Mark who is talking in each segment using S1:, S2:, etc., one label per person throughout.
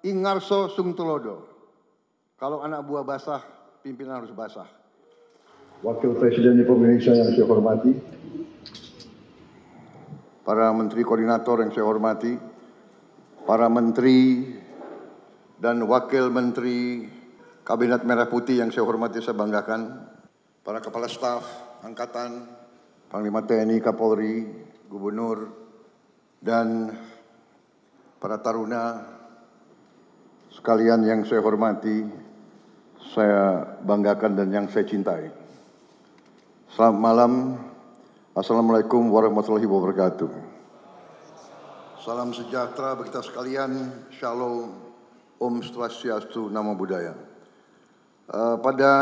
S1: Ingarso Sungtulodo. Kalau anak buah basah, pimpinan harus basah.
S2: Wakil Presiden Republik Indonesia yang saya hormati,
S1: para menteri koordinator yang saya hormati, para menteri dan wakil menteri Kabinet Merah Putih yang saya hormati, saya banggakan, para kepala staf angkatan, Panglima TNI, Kapolri, Gubernur, dan para taruna sekalian yang saya hormati, saya banggakan dan yang saya cintai. Selamat malam. Assalamualaikum warahmatullahi wabarakatuh. Salam sejahtera bagi kita sekalian. Shalom. Om Swastiastu, Namo Buddhaya. Pada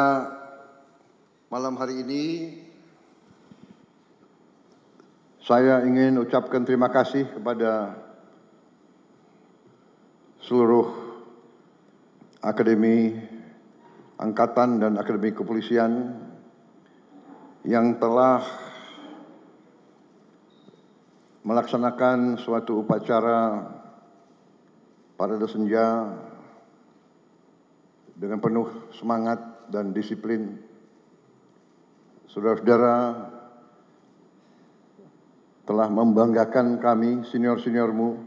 S1: malam hari ini, saya ingin ucapkan terima kasih kepada seluruh Akademi Angkatan dan Akademi Kepolisian yang telah melaksanakan suatu upacara parade senja dengan penuh semangat dan disiplin. Saudara-saudara telah membanggakan kami, senior-seniormu,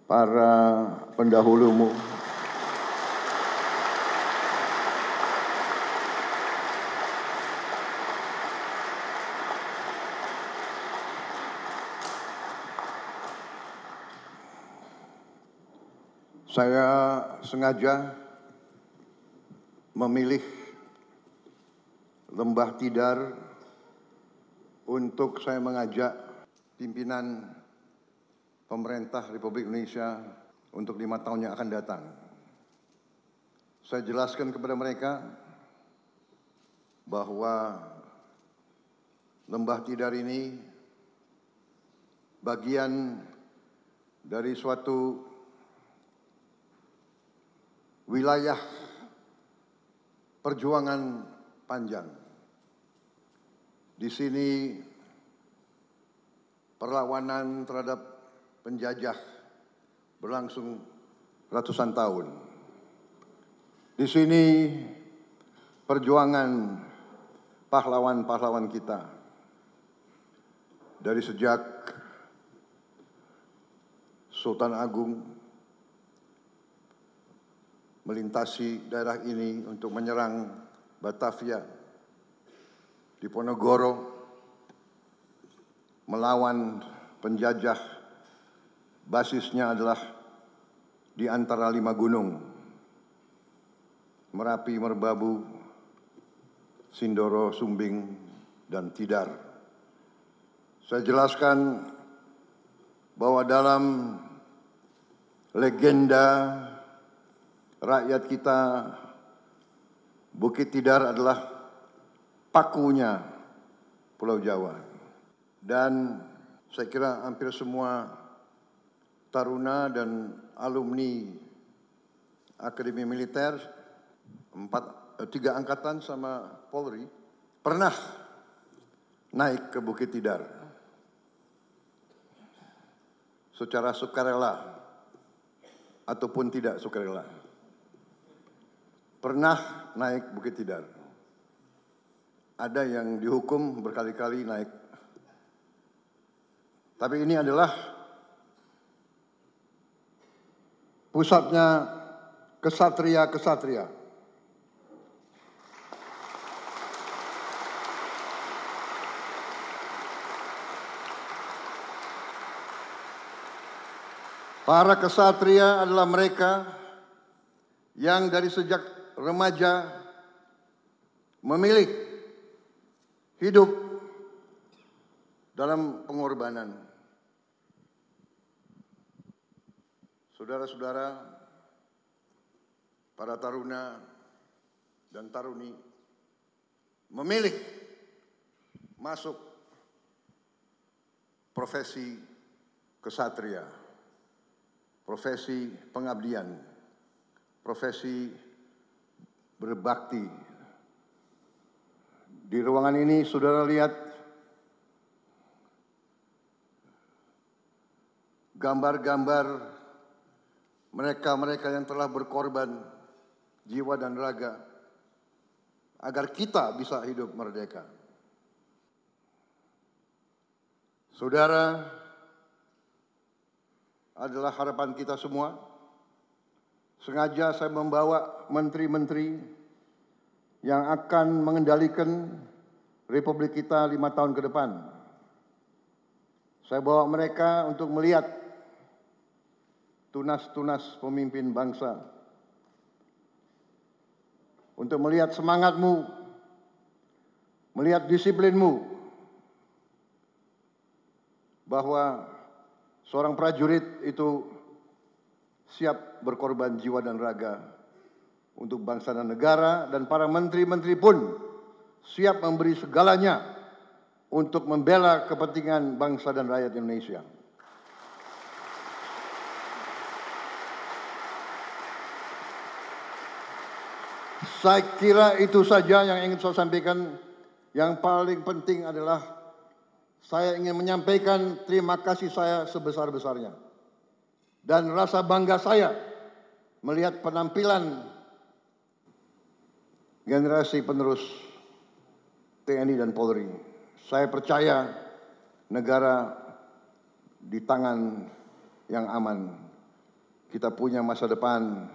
S1: para pendahulumu, saya sengaja memilih Lembah Tidar untuk saya mengajak pimpinan pemerintah Republik Indonesia untuk 5 tahun yang akan datang. Saya jelaskan kepada mereka bahwa Lembah Tidar ini bagian dari suatu wilayah perjuangan panjang. Di sini perlawanan terhadap penjajah berlangsung ratusan tahun. Di sini perjuangan pahlawan-pahlawan kita dari sejak Sultan Agung melintasi daerah ini untuk menyerang Batavia, Diponegoro, melawan penjajah. Basisnya adalah di antara 5 gunung, Merapi, Merbabu, Sindoro, Sumbing, dan Tidar. Saya jelaskan bahwa dalam legenda rakyat kita, Bukit Tidar adalah pakunya Pulau Jawa. Dan saya kira hampir semua taruna dan alumni Akademi Militer, 3 angkatan sama Polri, pernah naik ke Bukit Tidar secara sukarela ataupun tidak sukarela. Pernah naik Bukit Tidar. Ada yang dihukum berkali-kali naik. Tapi ini adalah pusatnya kesatria-kesatria. Para kesatria adalah mereka yang dari sejak remaja memilih hidup dalam pengorbanan. Saudara-saudara, para taruna dan taruni memilih masuk profesi kesatria, profesi pengabdian, profesi berbakti. Di ruangan ini saudara lihat gambar-gambar mereka-mereka yang telah berkorban jiwa dan raga agar kita bisa hidup merdeka. Saudara adalah harapan kita semua. Sengaja saya membawa menteri-menteri yang akan mengendalikan Republik kita 5 tahun ke depan. Saya bawa mereka untuk melihat tunas-tunas pemimpin bangsa, untuk melihat semangatmu, melihat disiplinmu, bahwa seorang prajurit itu siap berkorban jiwa dan raga untuk bangsa dan negara, dan para menteri-menteri pun siap memberi segalanya untuk membela kepentingan bangsa dan rakyat Indonesia. Saya kira itu saja yang ingin saya sampaikan. Yang paling penting adalah saya ingin menyampaikan terima kasih saya sebesar-besarnya dan rasa bangga saya melihat penampilan generasi penerus TNI dan Polri. Saya percaya negara di tangan yang aman. Kita punya masa depan,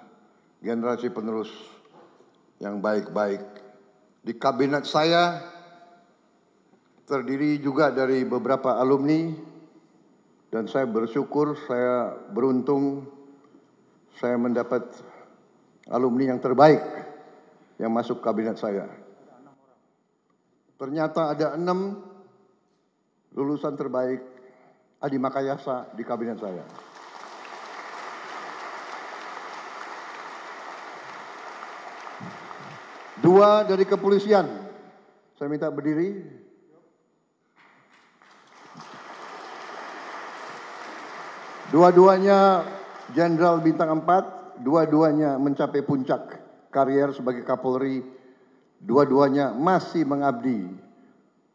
S1: generasi penerus yang baik-baik. Di kabinet saya terdiri juga dari beberapa alumni, dan saya bersyukur, saya beruntung, saya mendapat alumni yang terbaik yang masuk kabinet saya. Ternyata ada 6 lulusan terbaik Adi Makayasa di kabinet saya. Dua dari kepolisian. Saya minta berdiri. Dua-duanya Jenderal Bintang 4, dua-duanya mencapai puncak karier sebagai Kapolri, dua-duanya masih mengabdi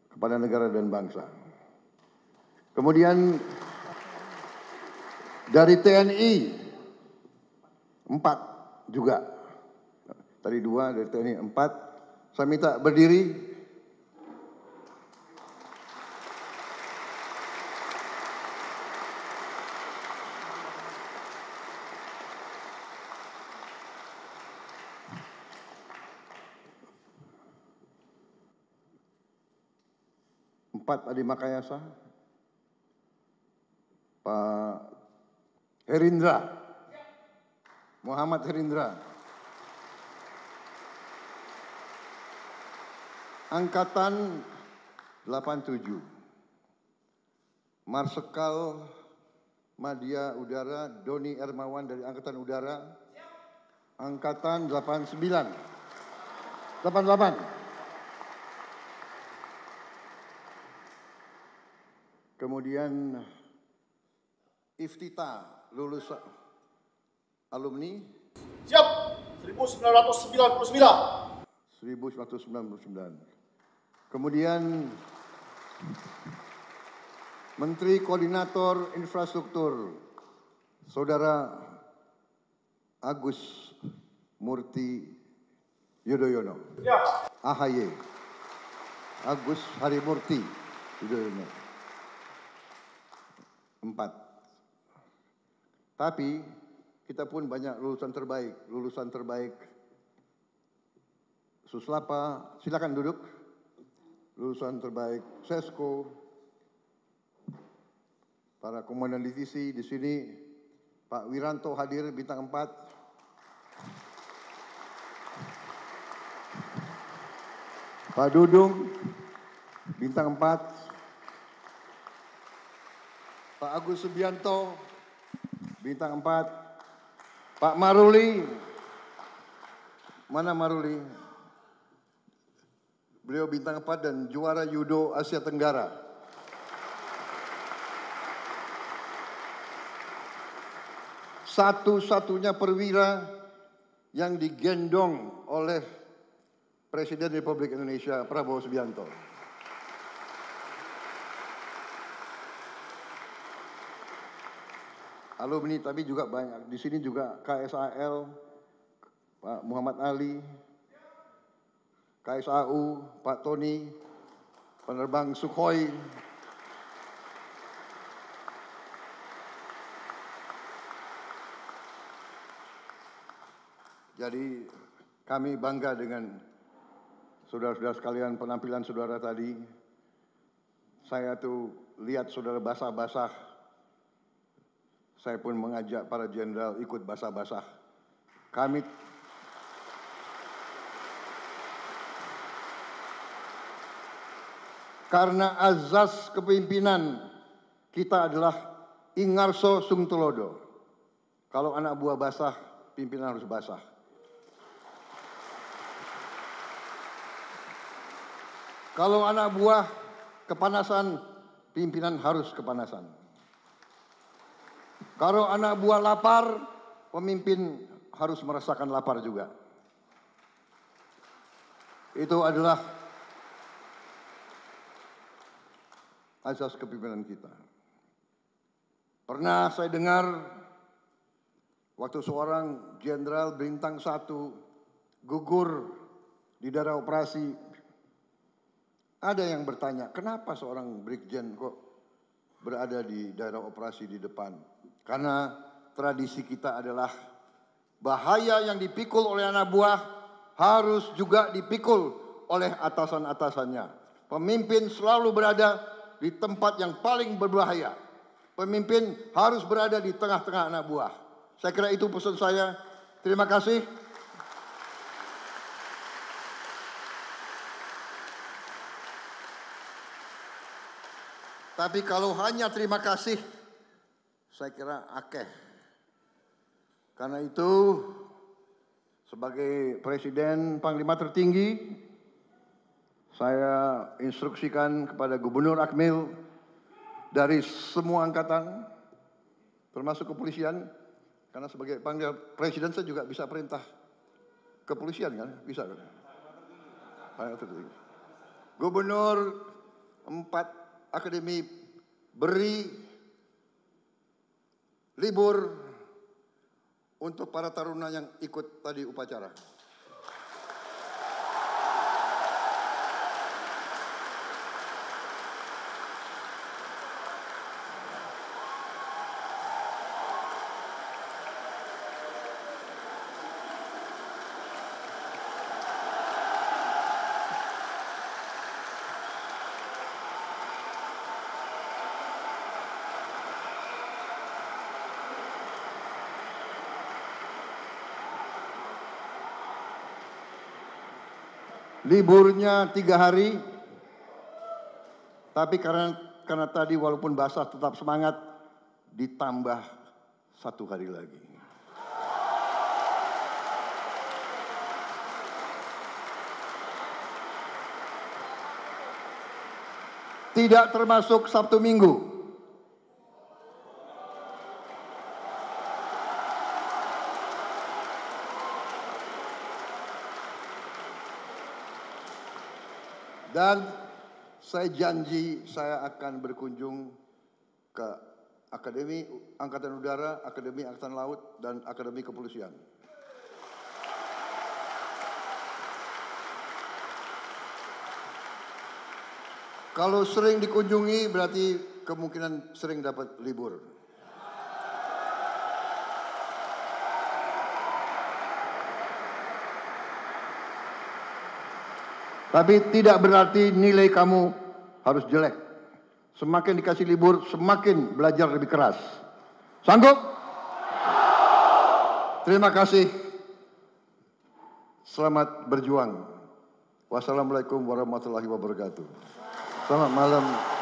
S1: kepada negara dan bangsa. Kemudian dari TNI 4 juga. Tadi 2 dari TNI 4. Saya minta berdiri. Adi Makayasa, Pak Herindra, Muhammad Herindra, Angkatan 87, Marsikal Madya Udara Doni Ermawan dari Angkatan Udara, Angkatan 88. Kemudian Iftita, lulus alumni.
S3: Siap, 1999.
S1: 1999. Kemudian Menteri Koordinator Infrastruktur, Saudara Agus Murti Yudhoyono.
S3: Siap.
S1: AHY. Agus Harimurti Yudhoyono. 4. Tapi kita pun banyak lulusan terbaik. Suslapa, silakan duduk. Lulusan terbaik Sesko, para komandan divisi di sini, Pak Wiranto hadir Bintang 4. Pak Dudung Bintang 4. Pak Agus Subianto, Bintang 4. Pak Maruli, mana Maruli? Beliau Bintang 4 dan juara Judo Asia Tenggara. Satu-satunya perwira yang digendong oleh Presiden Republik Indonesia Prabowo Subianto. alumni, tapi juga banyak. Di sini juga KSAL, Pak Muhammad Ali, KSAU, Pak Tony, penerbang Sukhoi. Jadi kami bangga dengan saudara-saudara sekalian, penampilan saudara tadi. Saya tuh lihat saudara basah-basah. Saya pun mengajak para jenderal ikut basah-basah. Kami karena azas kepemimpinan kita adalah Ingarso Sungtulodo. Kalau anak buah basah, pimpinan harus basah. Kalau anak buah kepanasan, pimpinan harus kepanasan. Kalau anak buah lapar, pemimpin harus merasakan lapar juga. Itu adalah asas kepemimpinan kita. Pernah saya dengar waktu seorang jenderal bintang 1 gugur di daerah operasi. Ada yang bertanya, kenapa seorang brigjen kok berada di daerah operasi di depan? Karena tradisi kita adalah bahaya yang dipikul oleh anak buah harus juga dipikul oleh atasan-atasannya. Pemimpin selalu berada di tempat yang paling berbahaya. Pemimpin harus berada di tengah-tengah anak buah. Saya kira itu pesan saya. Terima kasih. Tapi kalau hanya terima kasih, saya kira akeh. Karena itu, sebagai Presiden Panglima tertinggi, saya instruksikan kepada Gubernur Akmil dari semua angkatan, termasuk kepolisian, karena sebagai Panglima Presiden saya juga bisa perintah kepolisian kan, bisa kan? Gubernur 4 akademi beri libur untuk para taruna yang ikut tadi upacara. Liburnya 3 hari, tapi karena tadi walaupun basah tetap semangat, ditambah 1 hari lagi. Tidak termasuk Sabtu Minggu. Dan saya janji saya akan berkunjung ke Akademi Angkatan Udara, Akademi Angkatan Laut, dan Akademi Kepolisian. Kalau sering dikunjungi berarti kemungkinan sering dapat libur. Tapi tidak berarti nilai kamu harus jelek. Semakin dikasih libur, semakin belajar lebih keras. Sanggup? Terima kasih. Selamat berjuang. Wassalamualaikum warahmatullahi wabarakatuh. Selamat malam.